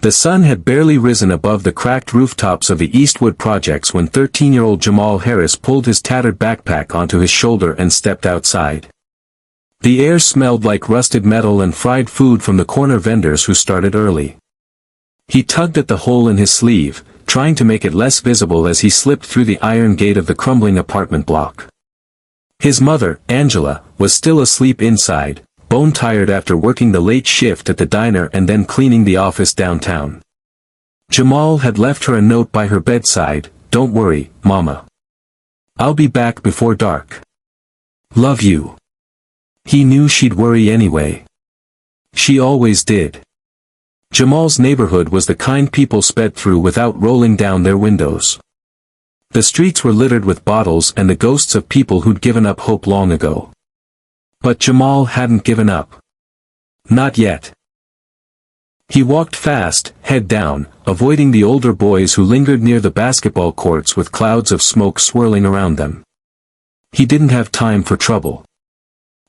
The sun had barely risen above the cracked rooftops of the Eastwood projects when 13-year-old Jamal Harris pulled his tattered backpack onto his shoulder and stepped outside. The air smelled like rusted metal and fried food from the corner vendors who started early. He tugged at the hole in his sleeve, trying to make it less visible as he slipped through the iron gate of the crumbling apartment block. His mother, Angela, was still asleep inside, bone-tired after working the late shift at the diner and then cleaning the office downtown. Jamal had left her a note by her bedside, "Don't worry, Mama. I'll be back before dark. Love you." He knew she'd worry anyway. She always did. Jamal's neighborhood was the kind people sped through without rolling down their windows. The streets were littered with bottles and the ghosts of people who'd given up hope long ago. But Jamal hadn't given up. Not yet. He walked fast, head down, avoiding the older boys who lingered near the basketball courts with clouds of smoke swirling around them. He didn't have time for trouble.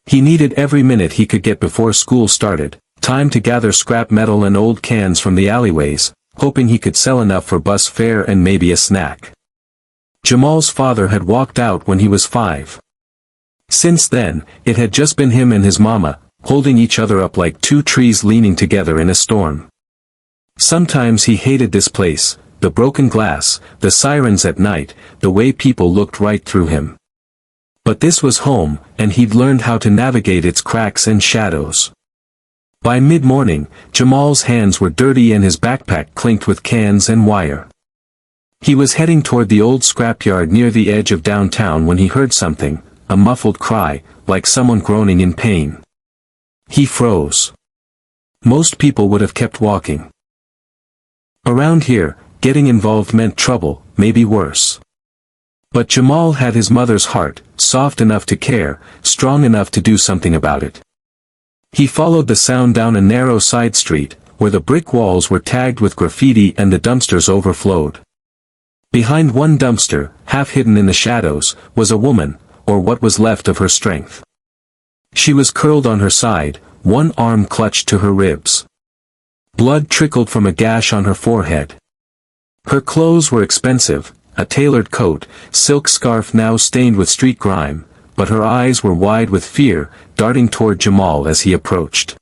He needed every minute he could get before school started, time to gather scrap metal and old cans from the alleyways, hoping he could sell enough for bus fare and maybe a snack. Jamal's father had walked out when he was 5. Since then, it had just been him and his mama, holding each other up like two trees leaning together in a storm. Sometimes he hated this place, the broken glass, the sirens at night, the way people looked right through him. But this was home, and he'd learned how to navigate its cracks and shadows. By mid-morning, Jamal's hands were dirty and his backpack clinked with cans and wire. He was heading toward the old scrapyard near the edge of downtown when he heard something, a muffled cry, like someone groaning in pain. He froze. Most people would have kept walking. Around here, getting involved meant trouble, maybe worse. But Jamal had his mother's heart, soft enough to care, strong enough to do something about it. He followed the sound down a narrow side street, where the brick walls were tagged with graffiti and the dumpsters overflowed. Behind one dumpster, half hidden in the shadows, was a woman, or what was left of her strength. She was curled on her side, one arm clutched to her ribs. Blood trickled from a gash on her forehead. Her clothes were expensive, a tailored coat, silk scarf now stained with street grime, but her eyes were wide with fear, darting toward Jamal as he approached.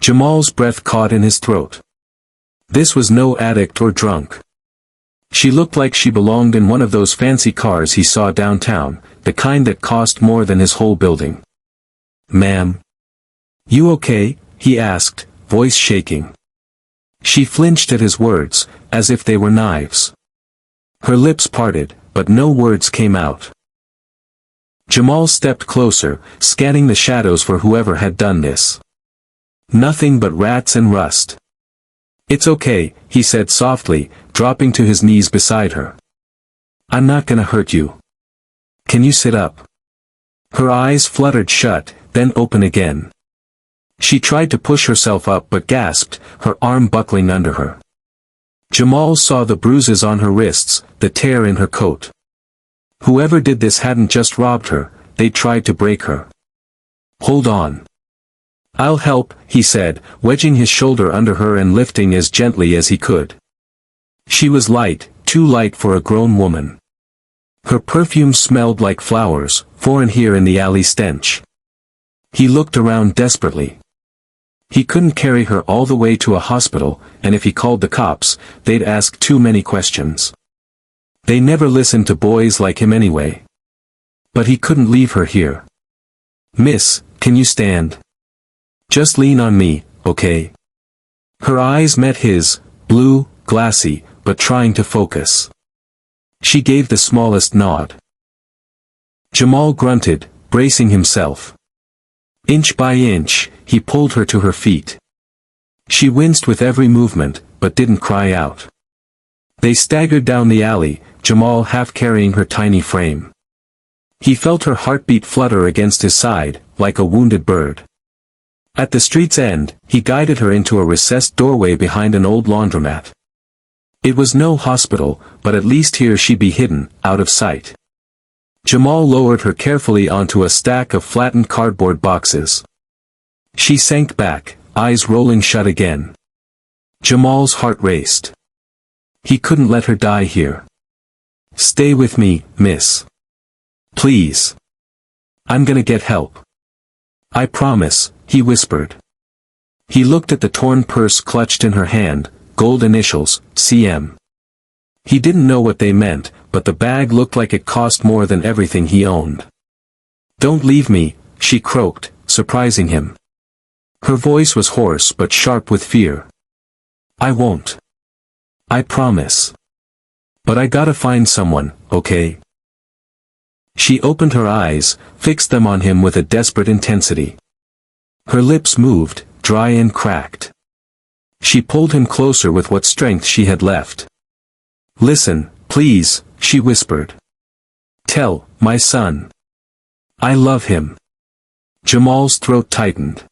Jamal's breath caught in his throat. This was no addict or drunk. She looked like she belonged in one of those fancy cars he saw downtown, the kind that cost more than his whole building. "Ma'am? You okay?" he asked, voice shaking. She flinched at his words, as if they were knives. Her lips parted, but no words came out. Jamal stepped closer, scanning the shadows for whoever had done this. Nothing but rats and rust. "It's okay," he said softly, dropping to his knees beside her. "I'm not gonna hurt you. Can you sit up?" Her eyes fluttered shut, then open again. She tried to push herself up but gasped, her arm buckling under her. Jamal saw the bruises on her wrists, the tear in her coat. Whoever did this hadn't just robbed her, they tried to break her. "Hold on. I'll help," he said, wedging his shoulder under her and lifting as gently as he could. She was light, too light for a grown woman. Her perfume smelled like flowers, foreign here in the alley stench. He looked around desperately. He couldn't carry her all the way to a hospital, and if he called the cops, they'd ask too many questions. They never listened to boys like him anyway. But he couldn't leave her here. "Miss, can you stand? Just lean on me, okay?" Her eyes met his, blue, glassy, but trying to focus. She gave the smallest nod. Jamal grunted, bracing himself. Inch by inch, he pulled her to her feet. She winced with every movement, but didn't cry out. They staggered down the alley, Jamal half carrying her tiny frame. He felt her heartbeat flutter against his side, like a wounded bird. At the street's end, he guided her into a recessed doorway behind an old laundromat. It was no hospital, but at least here she'd be hidden, out of sight. Jamal lowered her carefully onto a stack of flattened cardboard boxes. She sank back, eyes rolling shut again. Jamal's heart raced. He couldn't let her die here. Stay with me, miss. Please. I'm gonna get help. I promise, he whispered. He looked at the torn purse clutched in her hand, gold initials, CM. He didn't know what they meant, but the bag looked like it cost more than everything he owned. Don't leave me, she croaked, surprising him. Her voice was hoarse but sharp with fear. I won't. I promise. But I gotta find someone, okay? She opened her eyes, fixed them on him with a desperate intensity. Her lips moved, dry and cracked. She pulled him closer with what strength she had left. Listen, please, she whispered. Tell, my son. I love him. Jamal's throat tightened.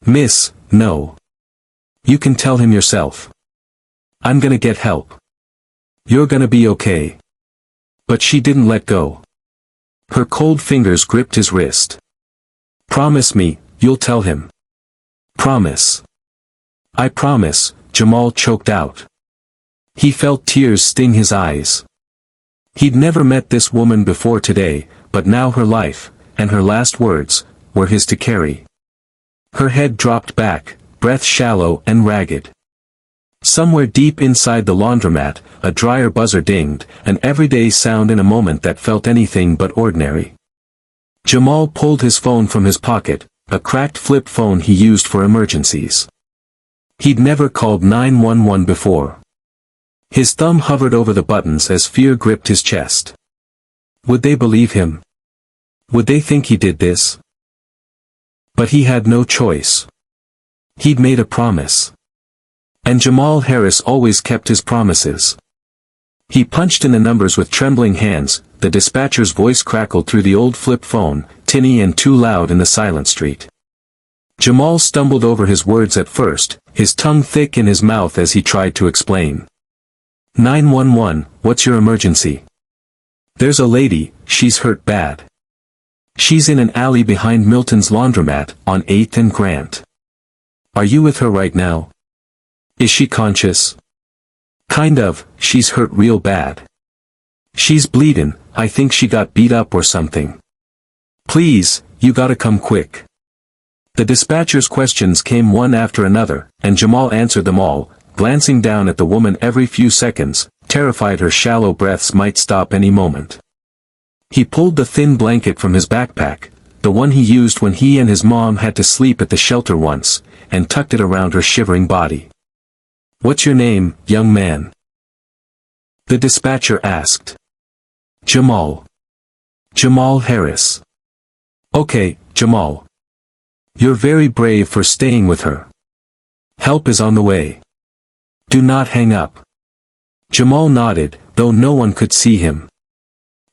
Miss, no. You can tell him yourself. I'm gonna get help. You're gonna be okay. But she didn't let go. Her cold fingers gripped his wrist. Promise me, you'll tell him. Promise. I promise, Jamal choked out. He felt tears sting his eyes. He'd never met this woman before today, but now her life, and her last words, were his to carry. Her head dropped back, breath shallow and ragged. Somewhere deep inside the laundromat, a dryer buzzer dinged, an everyday sound in a moment that felt anything but ordinary. Jamal pulled his phone from his pocket, a cracked flip phone he used for emergencies. He'd never called 911 before. His thumb hovered over the buttons as fear gripped his chest. Would they believe him? Would they think he did this? But he had no choice. He'd made a promise. And Jamal Harris always kept his promises. He punched in the numbers with trembling hands, the dispatcher's voice crackled through the old flip phone, tinny and too loud in the silent street. Jamal stumbled over his words at first, his tongue thick in his mouth as he tried to explain. 911, what's your emergency? There's a lady, she's hurt bad. She's in an alley behind Milton's laundromat, on 8th and Grant. Are you with her right now? Is she conscious? Kind of, she's hurt real bad. She's bleeding, I think she got beat up or something. Please, you gotta come quick. The dispatcher's questions came one after another, and Jamal answered them all, glancing down at the woman every few seconds, terrified her shallow breaths might stop any moment. He pulled the thin blanket from his backpack, the one he used when he and his mom had to sleep at the shelter once, and tucked it around her shivering body. What's your name, young man? The dispatcher asked. Jamal. Jamal Harris. Okay, Jamal. You're very brave for staying with her. Help is on the way. Do not hang up. Jamal nodded, though no one could see him.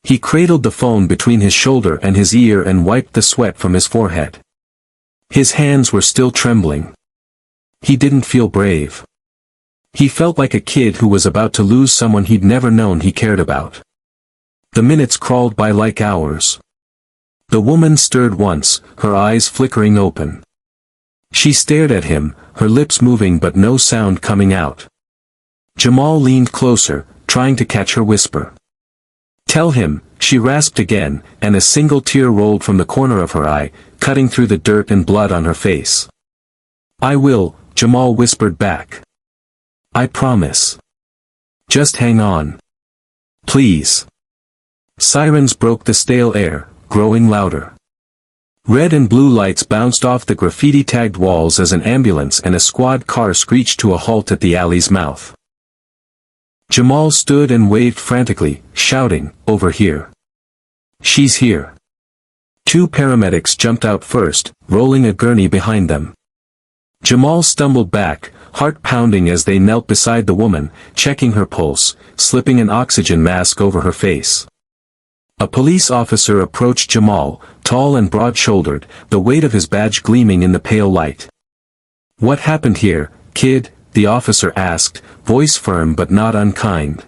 He cradled the phone between his shoulder and his ear and wiped the sweat from his forehead. His hands were still trembling. He didn't feel brave. He felt like a kid who was about to lose someone he'd never known he cared about. The minutes crawled by like hours. The woman stirred once, her eyes flickering open. She stared at him, her lips moving but no sound coming out. Jamal leaned closer, trying to catch her whisper. Tell him, she rasped again, and a single tear rolled from the corner of her eye, cutting through the dirt and blood on her face. I will, Jamal whispered back. I promise. Just hang on. Please. Sirens broke the stale air, growing louder. Red and blue lights bounced off the graffiti-tagged walls as an ambulance and a squad car screeched to a halt at the alley's mouth. Jamal stood and waved frantically, shouting, over here. She's here. Two paramedics jumped out first, rolling a gurney behind them. Jamal stumbled back, heart pounding as they knelt beside the woman, checking her pulse, slipping an oxygen mask over her face. A police officer approached Jamal, tall and broad-shouldered, the weight of his badge gleaming in the pale light. What happened here, kid? The officer asked, voice firm but not unkind.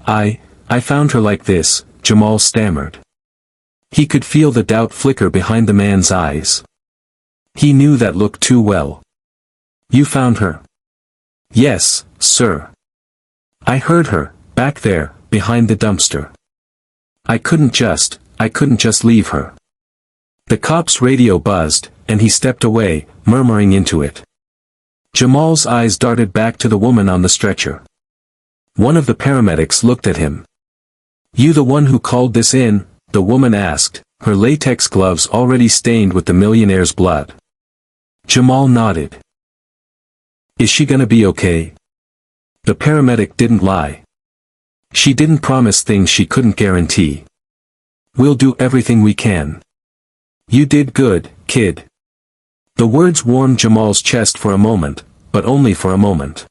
I found her like this, Jamal stammered. He could feel the doubt flicker behind the man's eyes. He knew that look too well. You found her. Yes, sir. I heard her, back there, behind the dumpster. I couldn't just leave her. The cop's radio buzzed, and he stepped away, murmuring into it. Jamal's eyes darted back to the woman on the stretcher. One of the paramedics looked at him. You the one who called this in? The woman asked, her latex gloves already stained with the millionaire's blood. Jamal nodded. Is she gonna be okay? The paramedic didn't lie. She didn't promise things she couldn't guarantee. We'll do everything we can. You did good, kid. The words warmed Jamal's chest for a moment, but only for a moment.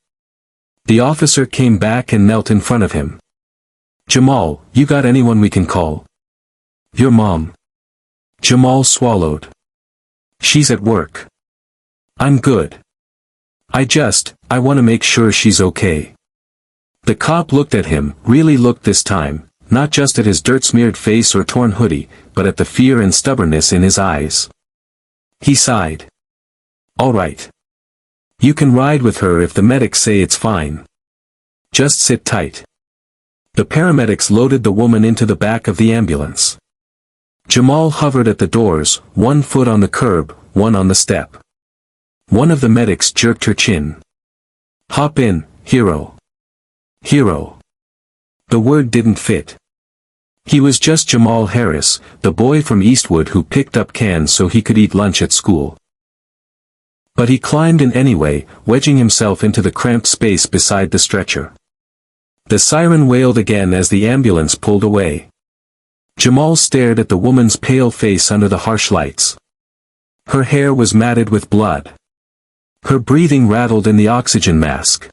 The officer came back and knelt in front of him. Jamal, you got anyone we can call? Your mom. Jamal swallowed. She's at work. I'm good. I want to make sure she's okay. The cop looked at him, really looked this time, not just at his dirt-smeared face or torn hoodie, but at the fear and stubbornness in his eyes. He sighed. All right. You can ride with her if the medics say it's fine. Just sit tight. The paramedics loaded the woman into the back of the ambulance. Jamal hovered at the doors, one foot on the curb, one on the step. One of the medics jerked her chin. Hop in, hero. Hero. The word didn't fit. He was just Jamal Harris, the boy from Eastwood who picked up cans so he could eat lunch at school. But he climbed in anyway, wedging himself into the cramped space beside the stretcher. The siren wailed again as the ambulance pulled away. Jamal stared at the woman's pale face under the harsh lights. Her hair was matted with blood. Her breathing rattled in the oxygen mask.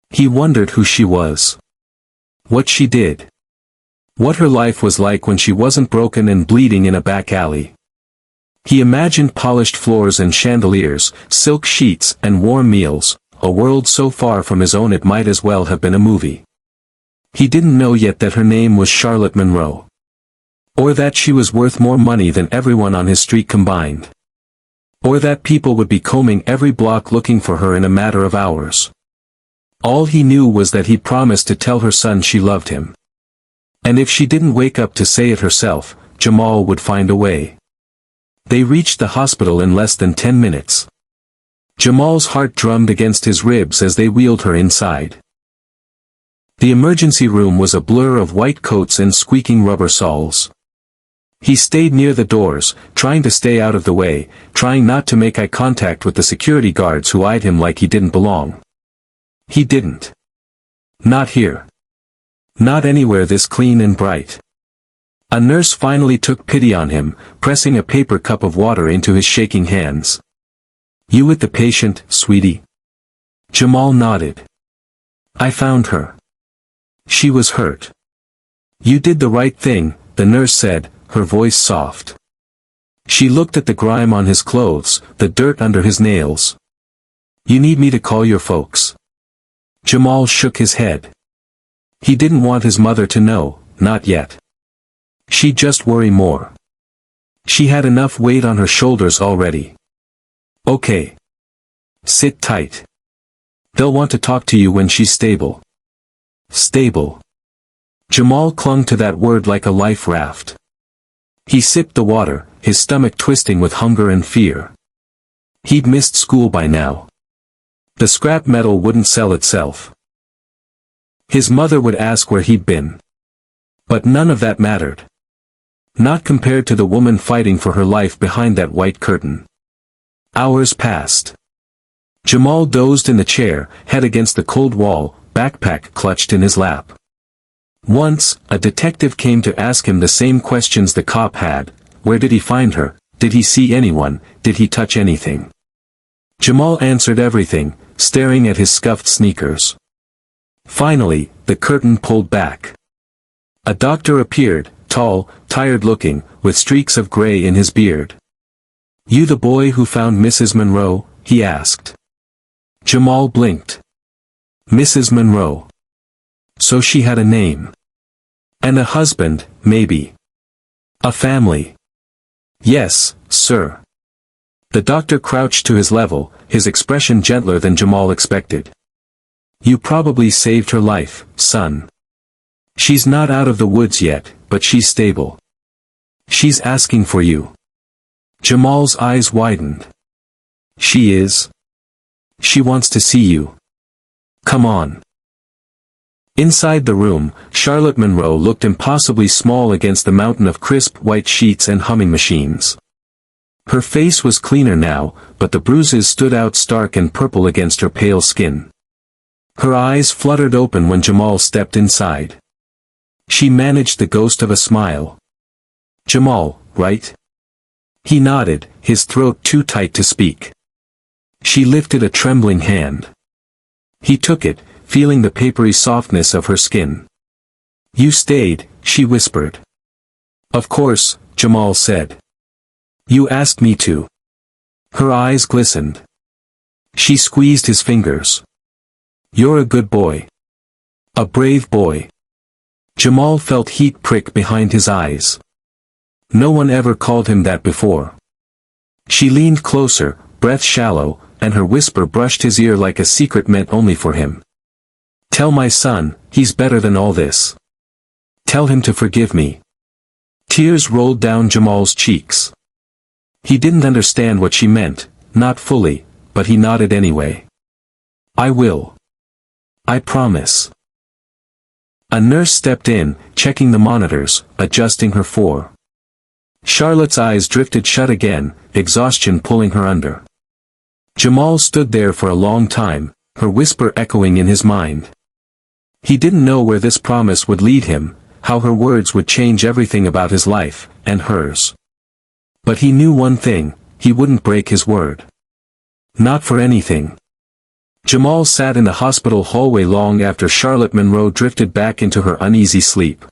He wondered who she was. What she did. What her life was like when she wasn't broken and bleeding in a back alley. He imagined polished floors and chandeliers, silk sheets and warm meals, a world so far from his own it might as well have been a movie. He didn't know yet that her name was Charlotte Monroe. Or that she was worth more money than everyone on his street combined. Or that people would be combing every block looking for her in a matter of hours. All he knew was that he'd promised to tell her son she loved him. And if she didn't wake up to say it herself, Jamal would find a way. They reached the hospital in less than 10 minutes. Jamal's heart drummed against his ribs as they wheeled her inside. The emergency room was a blur of white coats and squeaking rubber soles. He stayed near the doors, trying to stay out of the way, trying not to make eye contact with the security guards who eyed him like he didn't belong. He didn't. Not here. Not anywhere this clean and bright. A nurse finally took pity on him, pressing a paper cup of water into his shaking hands. You with the patient, sweetie? Jamal nodded. I found her. She was hurt. You did the right thing, the nurse said, her voice soft. She looked at the grime on his clothes, the dirt under his nails. You need me to call your folks? Jamal shook his head. He didn't want his mother to know, not yet. She'd just worry more. She had enough weight on her shoulders already. Okay. Sit tight. They'll want to talk to you when she's stable. Stable. Jamal clung to that word like a life raft. He sipped the water, his stomach twisting with hunger and fear. He'd missed school by now. The scrap metal wouldn't sell itself. His mother would ask where he'd been. But none of that mattered. Not compared to the woman fighting for her life behind that white curtain. Hours passed. Jamal dozed in the chair, head against the cold wall, backpack clutched in his lap. Once, a detective came to ask him the same questions the cop had. Where did he find her? Did he see anyone? Did he touch anything? Jamal answered everything, staring at his scuffed sneakers. Finally, the curtain pulled back. A doctor appeared, tall, tired-looking, with streaks of gray in his beard. You the boy who found Mrs. Monroe? He asked. Jamal blinked. Mrs. Monroe. So she had a name. And a husband, maybe. A family. Yes, sir. The doctor crouched to his level, his expression gentler than Jamal expected. You probably saved her life, son. She's not out of the woods yet, but she's stable. She's asking for you. Jamal's eyes widened. She is? She wants to see you. Come on. Inside the room, Charlotte Monroe looked impossibly small against the mountain of crisp white sheets and humming machines. Her face was cleaner now, but the bruises stood out stark and purple against her pale skin. Her eyes fluttered open when Jamal stepped inside. She managed the ghost of a smile. Jamal, right? He nodded, his throat too tight to speak. She lifted a trembling hand. He took it, feeling the papery softness of her skin. You stayed, she whispered. Of course, Jamal said. You asked me to. Her eyes glistened. She squeezed his fingers. You're a good boy. A brave boy. Jamal felt heat prick behind his eyes. No one ever called him that before. She leaned closer, breath shallow, and her whisper brushed his ear like a secret meant only for him. Tell my son, he's better than all this. Tell him to forgive me. Tears rolled down Jamal's cheeks. He didn't understand what she meant, not fully, but he nodded anyway. I will. I promise. A nurse stepped in, checking the monitors, adjusting her for. Charlotte's eyes drifted shut again, exhaustion pulling her under. Jamal stood there for a long time, her whisper echoing in his mind. He didn't know where this promise would lead him, how her words would change everything about his life, and hers. But he knew one thing, he wouldn't break his word. Not for anything. Jamal sat in the hospital hallway long after Charlotte Monroe drifted back into her uneasy sleep.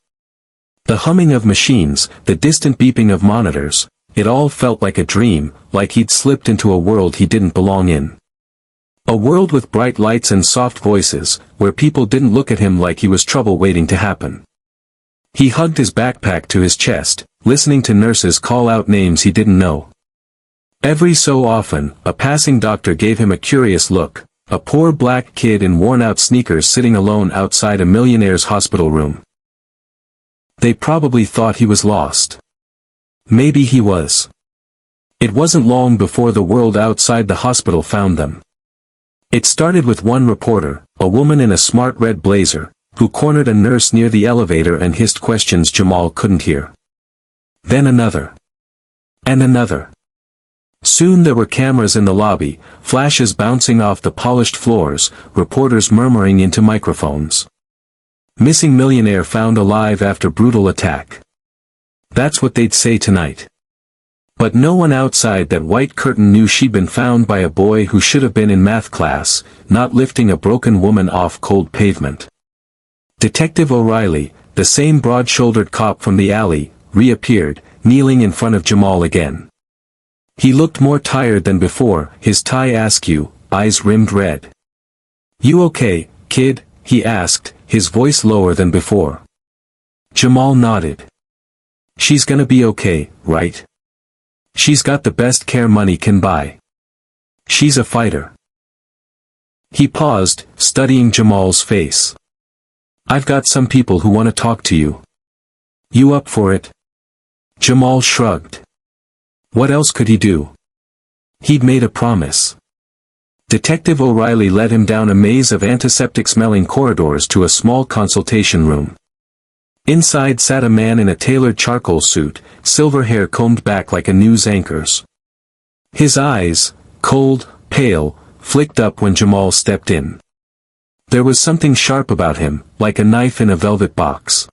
The humming of machines, the distant beeping of monitors, it all felt like a dream, like he'd slipped into a world he didn't belong in. A world with bright lights and soft voices, where people didn't look at him like he was trouble waiting to happen. He hugged his backpack to his chest, listening to nurses call out names he didn't know. Every so often, a passing doctor gave him a curious look, a poor black kid in worn-out sneakers sitting alone outside a millionaire's hospital room. They probably thought he was lost. Maybe he was. It wasn't long before the world outside the hospital found them. It started with one reporter, a woman in a smart red blazer, who cornered a nurse near the elevator and hissed questions Jamal couldn't hear. Then another. And another. Soon there were cameras in the lobby, flashes bouncing off the polished floors, reporters murmuring into microphones. Missing millionaire found alive after brutal attack. That's what they'd say tonight. But no one outside that white curtain knew she'd been found by a boy who should have been in math class, not lifting a broken woman off cold pavement. Detective O'Reilly, the same broad-shouldered cop from the alley, reappeared, kneeling in front of Jamal again. He looked more tired than before, his tie askew, eyes rimmed red. You okay, kid? He asked, his voice lower than before. Jamal nodded. She's gonna be okay, right? She's got the best care money can buy. She's a fighter. He paused, studying Jamal's face. I've got some people who want to talk to you. You up for it? Jamal shrugged. What else could he do? He'd made a promise. Detective O'Reilly led him down a maze of antiseptic-smelling corridors to a small consultation room. Inside sat a man in a tailored charcoal suit, silver hair combed back like a news anchor's. His eyes, cold, pale, flicked up when Jamal stepped in. There was something sharp about him, like a knife in a velvet box.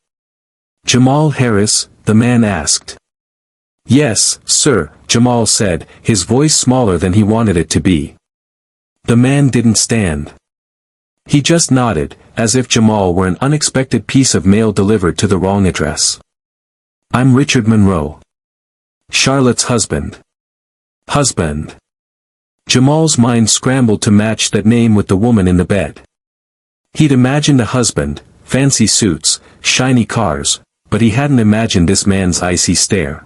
Jamal Harris, the man asked. Yes, sir, Jamal said, his voice smaller than he wanted it to be. The man didn't stand. He just nodded, as if Jamal were an unexpected piece of mail delivered to the wrong address. I'm Richard Monroe. Charlotte's husband. Husband. Jamal's mind scrambled to match that name with the woman in the bed. He'd imagined a husband, fancy suits, shiny cars, but he hadn't imagined this man's icy stare.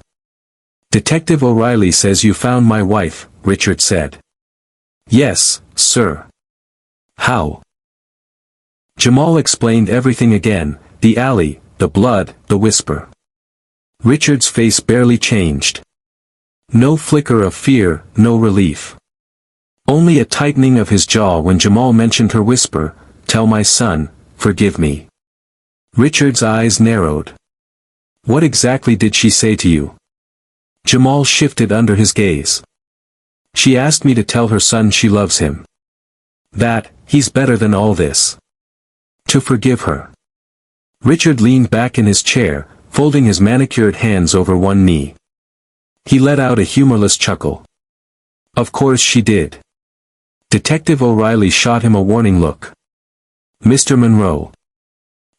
Detective O'Reilly says you found my wife, Richard said. Yes, sir. How? Jamal explained everything again, the alley, the blood, the whisper. Richard's face barely changed. No flicker of fear, no relief. Only a tightening of his jaw when Jamal mentioned her whisper, "Tell my son, forgive me." Richard's eyes narrowed. "What exactly did she say to you?" Jamal shifted under his gaze. "She asked me to tell her son she loves him. That, he's better than all this. To forgive her." Richard leaned back in his chair, folding his manicured hands over one knee. He let out a humorless chuckle. "Of course she did." Detective O'Reilly shot him a warning look. "Mr. Monroe."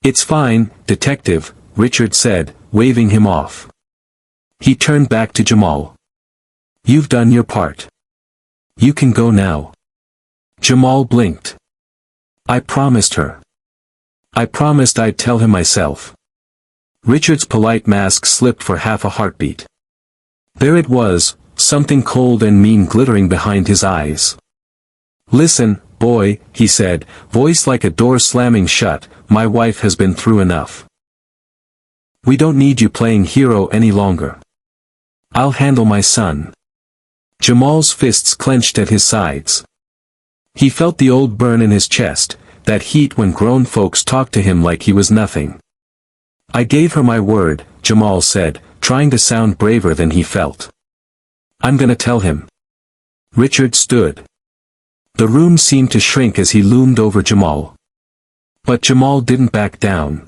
"It's fine, Detective," Richard said, waving him off. He turned back to Jamal. "You've done your part. You can go now." Jamal blinked. "I promised her. I promised I'd tell him myself." Richard's polite mask slipped for half a heartbeat. There it was, something cold and mean glittering behind his eyes. "Listen, boy," he said, voice like a door slamming shut, "my wife has been through enough. We don't need you playing hero any longer. I'll handle my son." Jamal's fists clenched at his sides. He felt the old burn in his chest, that heat when grown folks talked to him like he was nothing. "I gave her my word," Jamal said, trying to sound braver than he felt. "I'm gonna tell him." Richard stood. The room seemed to shrink as he loomed over Jamal. But Jamal didn't back down.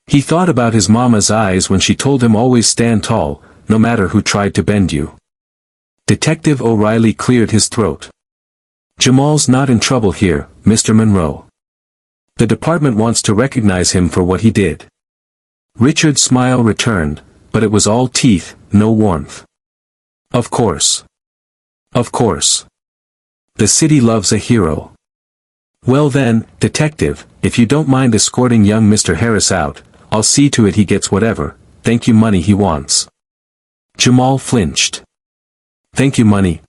He thought about his mama's eyes when she told him always stand tall, no matter who tried to bend you. Detective O'Reilly cleared his throat. "Jamal's not in trouble here, Mr. Monroe. The department wants to recognize him for what he did." Richard's smile returned, but it was all teeth, no warmth. "Of course. Of course. The city loves a hero. Well then, Detective, if you don't mind escorting young Mr. Harris out, I'll see to it he gets whatever, thank you money he wants." Jamal flinched. "Thank you money?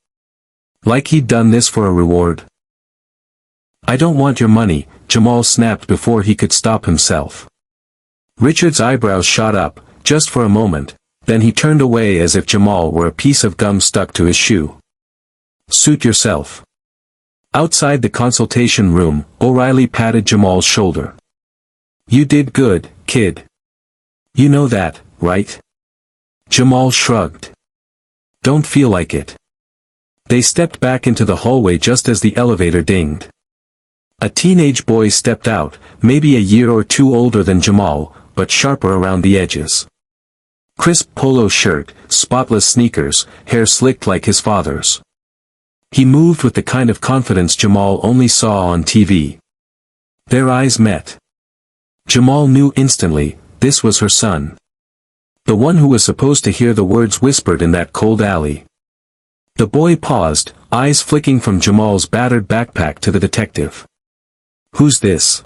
Like he'd done this for a reward?" "I don't want your money," Jamal snapped before he could stop himself. Richard's eyebrows shot up, just for a moment, then he turned away as if Jamal were a piece of gum stuck to his shoe. "Suit yourself." Outside the consultation room, O'Reilly patted Jamal's shoulder. "You did good, kid. You know that, right?" Jamal shrugged. "Don't feel like it." They stepped back into the hallway just as the elevator dinged. A teenage boy stepped out, maybe a year or two older than Jamal, but sharper around the edges. Crisp polo shirt, spotless sneakers, hair slicked like his father's. He moved with the kind of confidence Jamal only saw on TV. Their eyes met. Jamal knew instantly, this was her son. The one who was supposed to hear the words whispered in that cold alley. The boy paused, eyes flicking from Jamal's battered backpack to the detective. "Who's this?"